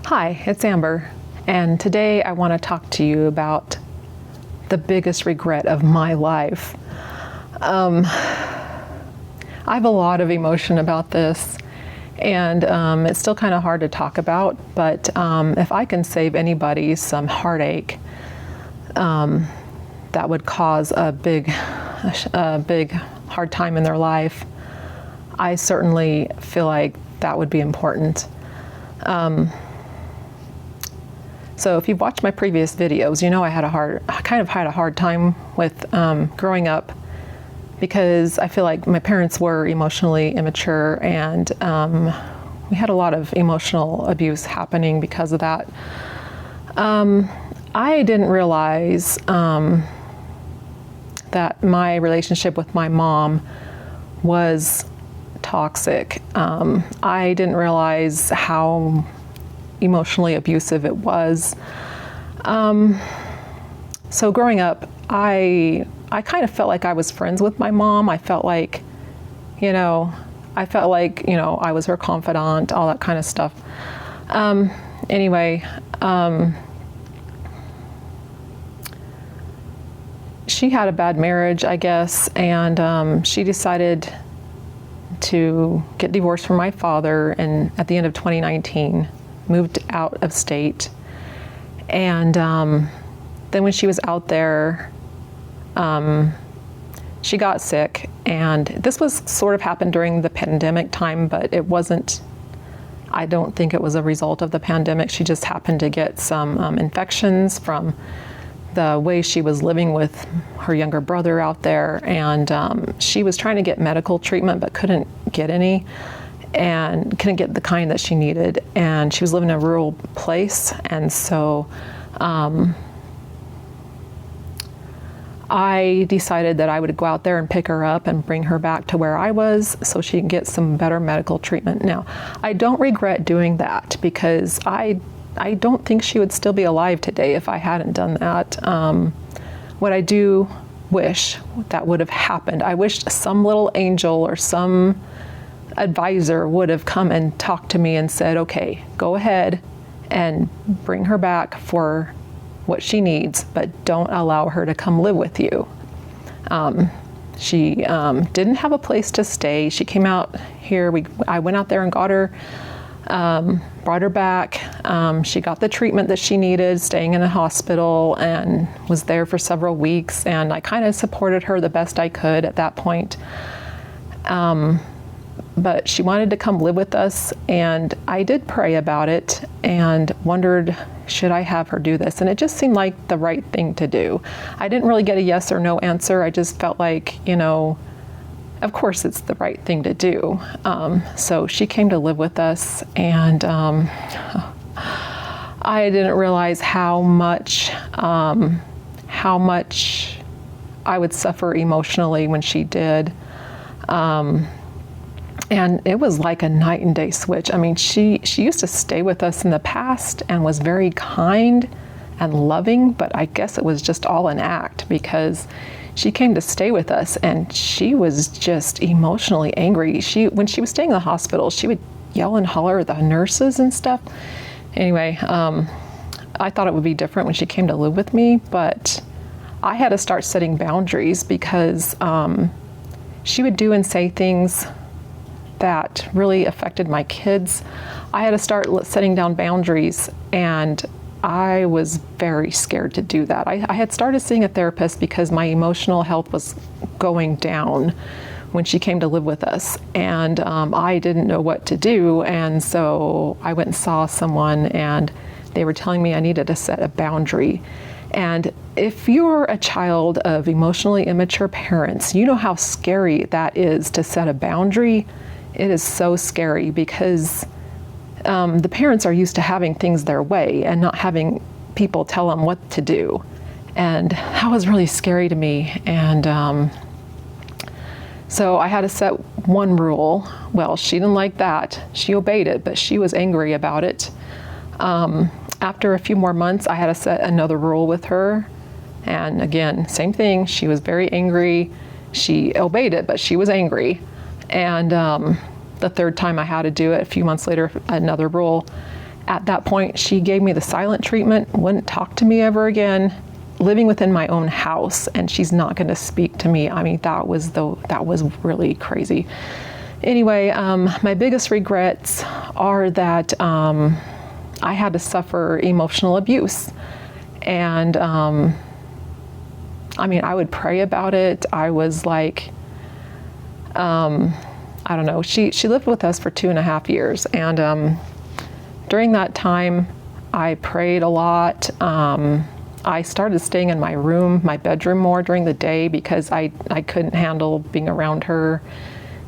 Hi, it's Amber, and today I want to talk to you about the biggest regret of my life. I have a lot of emotion about this, and it's still kind of hard to talk about, but if I can save anybody some heartache, that would cause a big hard time in their life, I certainly feel like that would be important. So if you've watched my previous videos, you know I kind of had a hard time with growing up, because I feel like my parents were emotionally immature, and we had a lot of emotional abuse happening because of that. I didn't realize that my relationship with my mom was toxic. I didn't realize how emotionally abusive it was. So growing up, I kind of felt like I was friends with my mom. I felt like, I was her confidant, all that kind of stuff. Anyway, she had a bad marriage, I guess, and she decided to get divorced from my father, and at the end of 2019, moved out of state. And then when she was out there, she got sick, and this was sort of happened during the pandemic time, but it wasn't, I don't think it was a result of the pandemic. She just happened to get some infections from the way she was living with her younger brother out there, and she was trying to get medical treatment but couldn't get any, and couldn't get the kind that she needed, and she was living in a rural place. And so I decided that I would go out there and pick her up and bring her back to where I was so she can get some better medical treatment. Now, I don't regret doing that, because I don't think she would still be alive today if I hadn't done that. What I do wish that would have happened, I wish some little angel or some advisor would have come and talked to me and said, okay, go ahead and bring her back for what she needs, but don't allow her to come live with you. She didn't have a place to stay. She came out here. I went out there and got her, brought her back. She got the treatment that she needed, staying in a hospital, and was there for several weeks. And I kind of supported her the best I could at that point. But she wanted to come live with us, and I did pray about it and wondered, should I have her do this? And it just seemed like the right thing to do. I didn't really get a yes or no answer. I just felt like, of course it's the right thing to do. So she came to live with us, and I didn't realize how much I would suffer emotionally when she did. And it was like a night and day switch. I mean, she used to stay with us in the past and was very kind and loving, but I guess it was just all an act, because she came to stay with us and she was just emotionally angry. When she was staying in the hospital, she would yell and holler at the nurses and stuff. Anyway, I thought it would be different when she came to live with me, but I had to start setting boundaries, because she would do and say things that really affected my kids. I had to start setting down boundaries, and I was very scared to do that. I had started seeing a therapist because my emotional health was going down when she came to live with us, and I didn't know what to do, and so I went and saw someone, and they were telling me I needed to set a boundary. And if you're a child of emotionally immature parents, you know how scary that is to set a boundary. It is so scary, because the parents are used to having things their way and not having people tell them what to do. And that was really scary to me. And so I had to set one rule. Well, she didn't like that. She obeyed it, but she was angry about it. After a few more months, I had to set another rule with her. And again, same thing. She was very angry. She obeyed it, but she was angry. And the third time I had to do it, a few months later, another rule. At that point, she gave me the silent treatment, wouldn't talk to me ever again, living within my own house, and she's not going to speak to me. I mean, that was really crazy. Anyway, my biggest regrets are that I had to suffer emotional abuse. And I mean, I would pray about it. I was like, I don't know, she lived with us for 2.5 years. And during that time, I prayed a lot. I started staying in my room, my bedroom more during the day because I couldn't handle being around her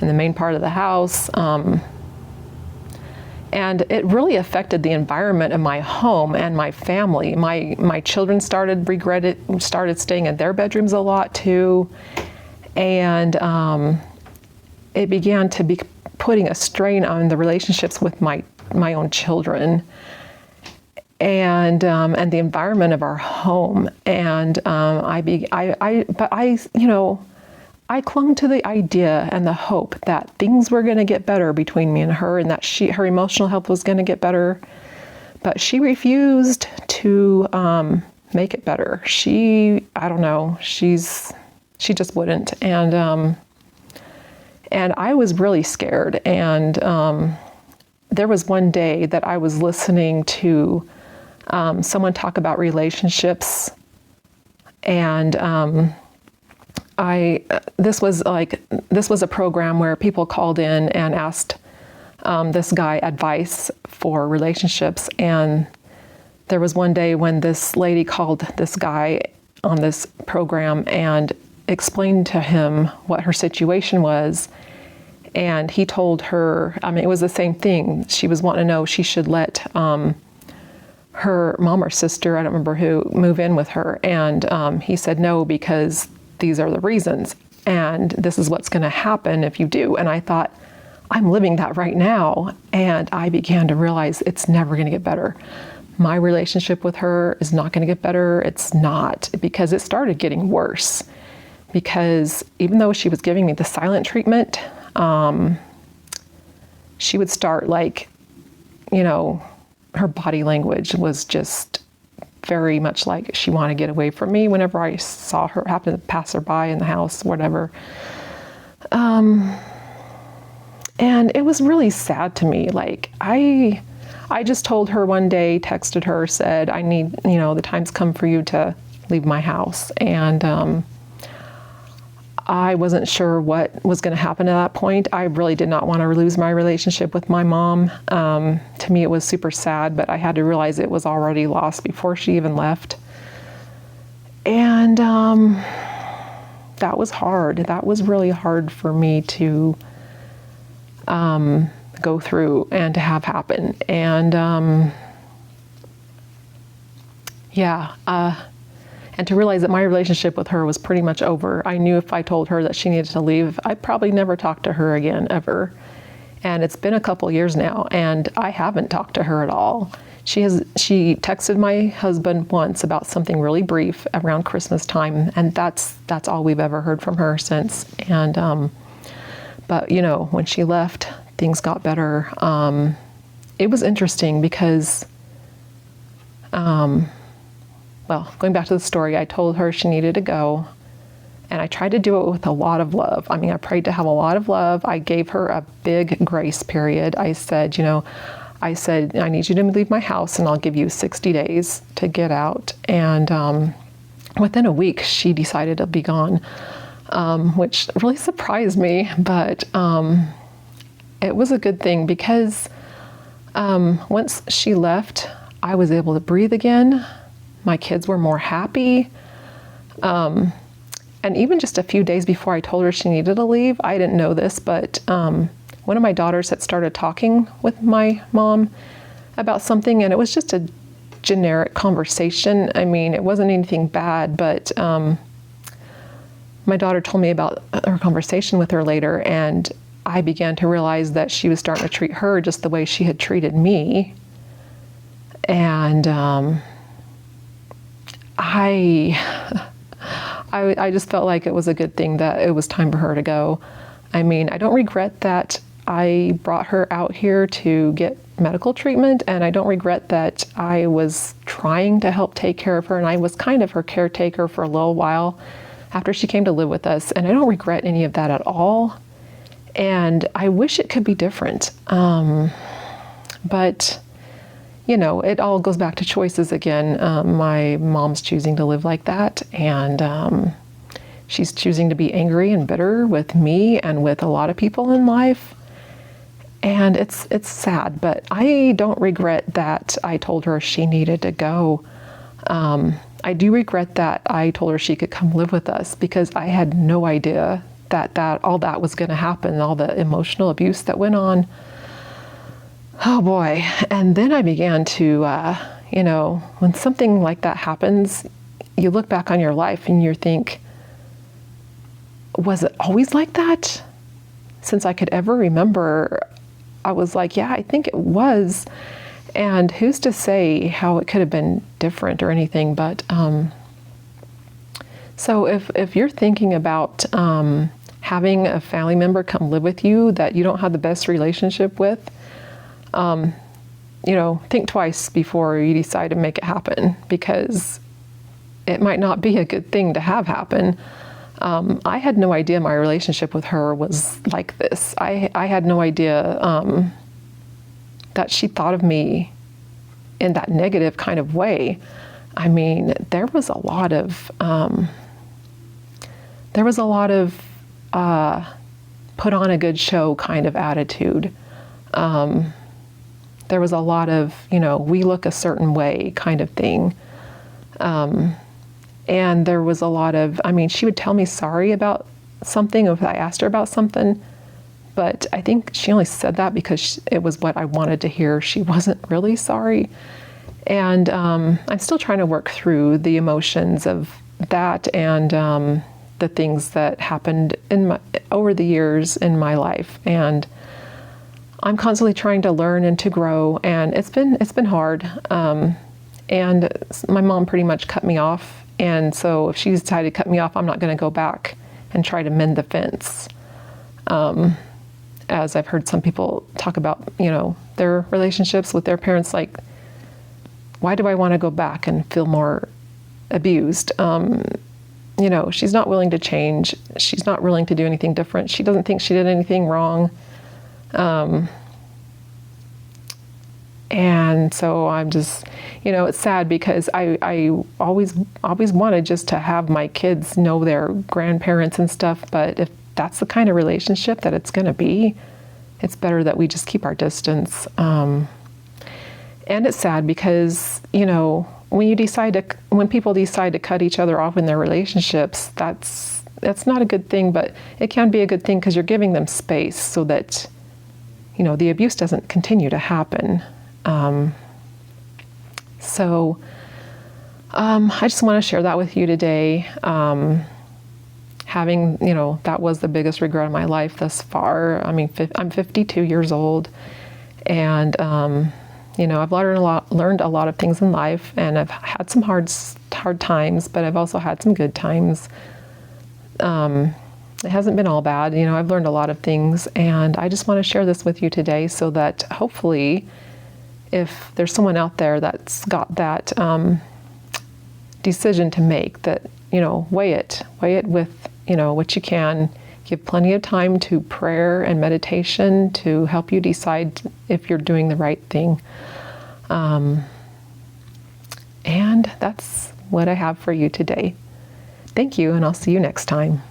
in the main part of the house. And it really affected the environment of my home and my family. My children started staying in their bedrooms a lot too. And it began to be putting a strain on the relationships with my own children and the environment of our home. And I clung to the idea and the hope that things were going to get better between me and her, and that her emotional health was going to get better. But she refused to make it better. I don't know, she just wouldn't. And I was really scared. And there was one day that I was listening to someone talk about relationships, and this was a program where people called in and asked this guy advice for relationships. And there was one day when this lady called this guy on this program and explained to him what her situation was. And he told her, I mean, it was the same thing. She was wanting to know if she should let her mom or sister, I don't remember who, move in with her. And he said no, because these are the reasons, and this is what's going to happen if you do. And I thought, I'm living that right now. And I began to realize it's never going to get better. My relationship with her is not going to get better. It's not, because it started getting worse. Because even though she was giving me the silent treatment, she would start her body language was just very much like she wanted to get away from me whenever I saw her, happen to pass her by in the house, whatever. And it was really sad to me. I just told her one day, texted her, said, I need, the time's come for you to leave my house. And I wasn't sure what was going to happen at that point. I really did not want to lose my relationship with my mom. To me, it was super sad, but I had to realize it was already lost before she even left. And that was hard. That was really hard for me to go through and to have happen. And and to realize that my relationship with her was pretty much over. I knew if I told her that she needed to leave, I'd probably never talk to her again, ever. And it's been a couple years now, and I haven't talked to her at all. She texted my husband once about something really brief around Christmas time, and that's all we've ever heard from her since. And but when she left, things got better. It was interesting because going back to the story, I told her she needed to go, and I tried to do it with a lot of love. I mean, I prayed to have a lot of love. I gave her a big grace period. I said, I need you to leave my house, and I'll give you 60 days to get out. And within a week, she decided to be gone, which really surprised me. But it was a good thing, because once she left, I was able to breathe again. My kids were more happy. And even just a few days before I told her she needed to leave, I didn't know this, but one of my daughters had started talking with my mom about something, and it was just a generic conversation. I mean, it wasn't anything bad, but my daughter told me about her conversation with her later, and I began to realize that she was starting to treat her just the way she had treated me. And I just felt like it was a good thing that it was time for her to go. I mean, I don't regret that I brought her out here to get medical treatment, and I don't regret that I was trying to help take care of her, and I was kind of her caretaker for a little while after she came to live with us, and I don't regret any of that at all. And I wish it could be different. But, you know, it all goes back to choices again. My mom's choosing to live like that, and she's choosing to be angry and bitter with me and with a lot of people in life. And it's sad, but I don't regret that I told her she needed to go. I do regret that I told her she could come live with us, because I had no idea that all that was going to happen, all the emotional abuse that went on. Oh boy. And then I began to, you know, when something like that happens, you look back on your life and you think, was it always like that? Since I could ever remember, I was like, yeah, I think it was. And who's to say how it could have been different or anything? But so if you're thinking about having a family member come live with you that you don't have the best relationship with, you know, think twice before you decide to make it happen, because it might not be a good thing to have happen. I had no idea my relationship with her was like this. I had no idea that she thought of me in that negative kind of way. I mean, there was a lot of put on a good show kind of attitude. There was a lot of, you know, we look a certain way kind of thing. And there was a lot of, I mean, she would tell me sorry about something if I asked her about something, but I think she only said that because it was what I wanted to hear. She wasn't really sorry. And I'm still trying to work through the emotions of that and the things that happened over the years in my life. And I'm constantly trying to learn and to grow, and it's been hard. And my mom pretty much cut me off. And so if she decided to cut me off, I'm not going to go back and try to mend the fence. As I've heard some people talk about, you know, their relationships with their parents, like, why do I want to go back and feel more abused? You know, she's not willing to change. She's not willing to do anything different. She doesn't think she did anything wrong. And so I'm just, you know, it's sad because I always wanted just to have my kids know their grandparents and stuff. But if that's the kind of relationship that it's going to be, it's better that we just keep our distance. And it's sad because, you know, when people decide to cut each other off in their relationships, that's not a good thing, but it can be a good thing because you're giving them space so that, you know, the abuse doesn't continue to happen. So I just want to share that with you today. Having, you know, that was the biggest regret of my life thus far. I mean, I'm 52 years old, and you know, I've learned a lot of things in life, and I've had some hard times, but I've also had some good times. It hasn't been all bad. You know, I've learned a lot of things, and I just want to share this with you today so that hopefully, if there's someone out there that's got that decision to make, that, you know, weigh it with, you know, what you can. Give plenty of time to prayer and meditation to help you decide if you're doing the right thing. And that's what I have for you today. Thank you, and I'll see you next time.